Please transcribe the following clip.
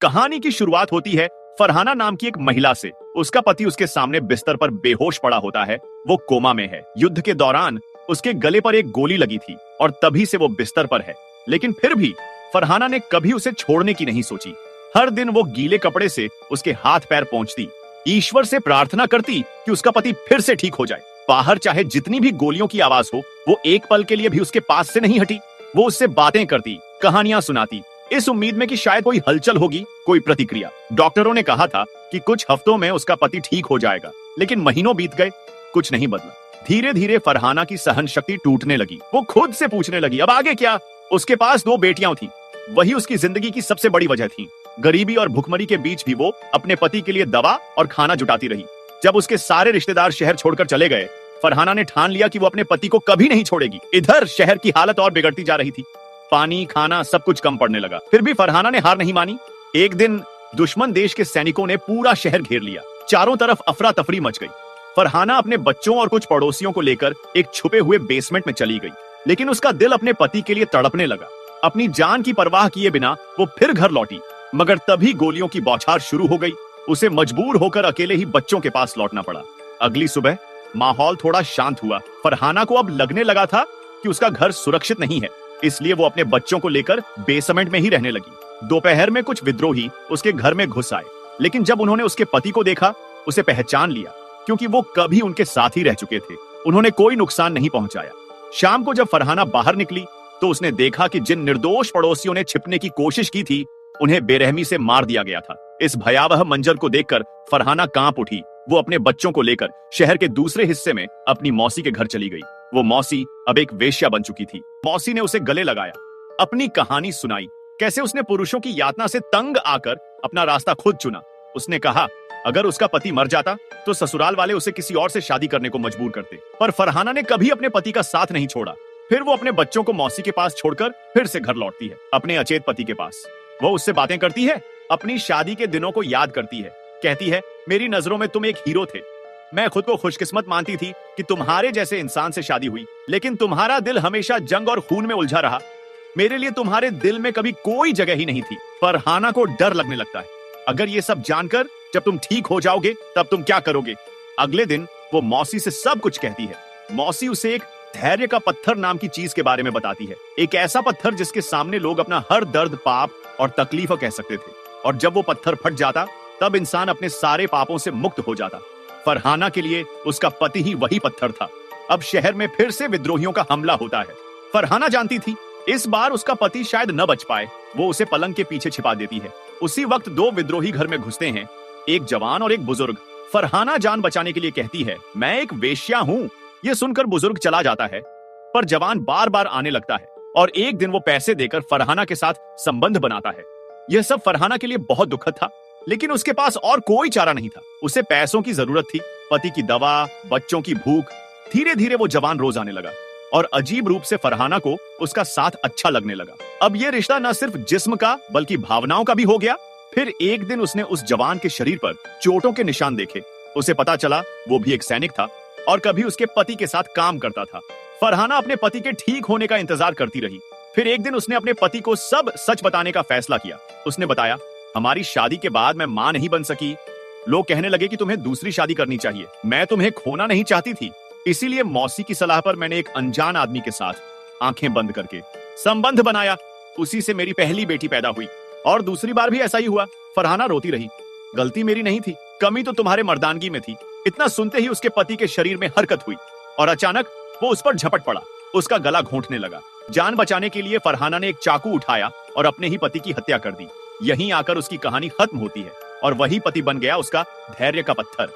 कहानी की शुरुआत होती है फरहाना नाम की एक महिला से। उसका पति उसके सामने बिस्तर पर बेहोश पड़ा होता है। वो कोमा में है। युद्ध के दौरान उसके गले पर एक गोली लगी थी और तभी से वो बिस्तर पर है। लेकिन फिर भी फरहाना ने कभी उसे छोड़ने की नहीं सोची। हर दिन वो गीले कपड़े से उसके हाथ पैर पोंछती, ईश्वर से प्रार्थना करती कि उसका पति फिर से ठीक हो जाए। बाहर चाहे जितनी भी गोलियों की आवाज हो, वो एक पल के लिए भी उसके पास से नहीं हटी। वो उससे बातें करती, कहानियां सुनाती, इस उम्मीद में कि शायद कोई हलचल होगी, कोई प्रतिक्रिया। डॉक्टरों ने कहा था कि कुछ हफ्तों में उसका पति ठीक हो जाएगा, लेकिन महीनों बीत गए, कुछ नहीं बदला। धीरे धीरे फरहाना की सहन शक्ति टूटने लगी। वो खुद से पूछने लगी, अब आगे क्या? उसके पास 2 बेटियां थीं, वही उसकी जिंदगी की सबसे बड़ी वजह थी। गरीबी और भुखमरी के बीच भी वो अपने पति के लिए दवा और खाना जुटाती रही। जब उसके सारे रिश्तेदार शहर छोड़कर चले गए, फरहाना ने ठान लिया कि वो अपने पति को कभी नहीं छोड़ेगी। इधर शहर की हालत और बिगड़ती जा रही थी। पानी, खाना सब कुछ कम पड़ने लगा। फिर भी फरहाना ने हार नहीं मानी। एक दिन दुश्मन देश के सैनिकों ने पूरा शहर घेर लिया। चारों तरफ अफरा तफरी मच गई। फरहाना अपने बच्चों और कुछ पड़ोसियों को लेकर एक छुपे हुए बेसमेंट में चली गई। लेकिन उसका दिल अपने पति के लिए तड़पने लगा। अपनी जान की परवाह किए बिना वो फिर घर लौटी, मगर तभी गोलियों की बौछार शुरू हो गई। उसे मजबूर होकर अकेले ही बच्चों के पास लौटना पड़ा। अगली सुबह माहौल थोड़ा शांत हुआ। फरहाना को अब लगने लगा था कि उसका घर सुरक्षित नहीं है, इसलिए वो अपने बच्चों को लेकर बेसमेंट में ही रहने लगी। दोपहर में कुछ विद्रोही उसके घर में घुस आए, लेकिन जब उन्होंने उसके पति को देखा, उसे पहचान लिया, क्योंकि वो कभी उनके साथ ही रह चुके थे। उन्होंने कोई नुकसान नहीं पहुंचाया। शाम को जब फरहाना बाहर निकली तो उसने देखा कि जिन निर्दोष पड़ोसियों ने छिपने की कोशिश की थी, उन्हें बेरहमी से मार दिया गया था। इस भयावह मंजर को देखकर फरहाना कांप उठी। वो अपने बच्चों को लेकर शहर के दूसरे हिस्से में अपनी मौसी के घर चली गई। वो मौसी अब एक वेश्या बन चुकी थी। मौसी ने उसे गले लगाया, अपनी कहानी सुनाई, कैसे उसने पुरुषों की यातना से तंग आकर अपना रास्ता खुद चुना। उसने कहा अगर उसका पति मर जाता तो ससुराल वाले उसे किसी और से शादी करने को मजबूर करते, पर फरहाना ने कभी अपने पति का साथ नहीं छोड़ा। फिर वो अपने बच्चों को मौसी के पास छोड़कर फिर से घर लौटती है, अपने अचेत पति के पास। वो उससे बातें करती है, अपनी शादी के दिनों को याद करती है। कहती है, मेरी नजरों में तुम एक हीरो थे। मैं खुद को खुशकिस्मत मानती थी कि तुम्हारे जैसे इंसान से शादी हुई, लेकिन तुम्हारा दिल हमेशा जंग और खून में उलझा रहा। मेरे लिए तुम्हारे दिल में कभी कोई जगह ही नहीं थी। फरहाना को डर लगने लगता है, अगर ये सब जानकर जब तुम ठीक हो जाओगे तब तुम क्या करोगे? अगले दिन वो मौसी से सब कुछ कहती है। मौसी उसे एक धैर्य का पत्थर नाम की चीज के बारे में बताती है। एक ऐसा पत्थर जिसके सामने लोग अपना हर दर्द, पाप और तकलीफ कह सकते थे, और जब वो पत्थर फट जाता तब इंसान अपने सारे पापों से मुक्त हो जाता। फरहाना के लिए उसका पति ही वही पत्थर था। अब शहर में फिर से विद्रोहियों का हमला होता है। फरहाना जानती थी इस बार उसका पति शायद न बच पाए। वो उसे पलंग के पीछे छिपा देती है। उसी वक्त 2 विद्रोही घर में घुसते हैं, एक जवान और एक बुजुर्ग। फरहाना जान बचाने के लिए कहती है, मैं एक वेश्या हूँ। ये सुनकर बुजुर्ग चला जाता है, पर जवान बार बार आने लगता है और एक दिन वो पैसे देकर फरहाना के साथ संबंध बनाता है। यह सब फरहाना के लिए बहुत दुखद था, लेकिन उसके पास और कोई चारा नहीं था। उसे पैसों की जरूरत थी, पति की दवा, बच्चों की भूख। धीरे धीरे वो जवान रोज आने लगा और अजीब रूप से फरहाना को उसका साथ अच्छा लगने लगा। अब ये रिश्ता न सिर्फ जिस्म का बल्कि भावनाओं का भी हो गया। फिर एक दिन उसने उस जवान के शरीर पर चोटों के निशान देखे। उसे पता चला वो भी एक सैनिक था और कभी उसके पति के साथ काम करता था। फरहाना अपने पति के ठीक होने का इंतजार करती रही। फिर एक दिन उसने अपने पति को सब सच बताने का फैसला किया। उसने बताया, हमारी शादी के बाद मैं मां नहीं बन सकी। लोग कहने लगे कि तुम्हें दूसरी शादी करनी चाहिए। मैं तुम्हें खोना नहीं चाहती थी, इसीलिए मौसी की सलाह पर मैंने एक अनजान आदमी के साथ आंखें बंद करके संबंध बनाया। उसी से मेरी पहली बेटी पैदा हुई और दूसरी बार भी ऐसा ही हुआ। फरहाना रोती रही, गलती मेरी नहीं थी, कमी तो तुम्हारे मर्दानगी में थी। इतना सुनते ही उसके पति के शरीर में हरकत हुई और अचानक वो उस पर झपट पड़ा, उसका गला घोंटने लगा। जान बचाने के लिए फरहाना ने एक चाकू उठाया और अपने ही पति की हत्या कर दी। यहीं आकर उसकी कहानी खत्म होती है और वही पति बन गया उसका धैर्य का पत्थर।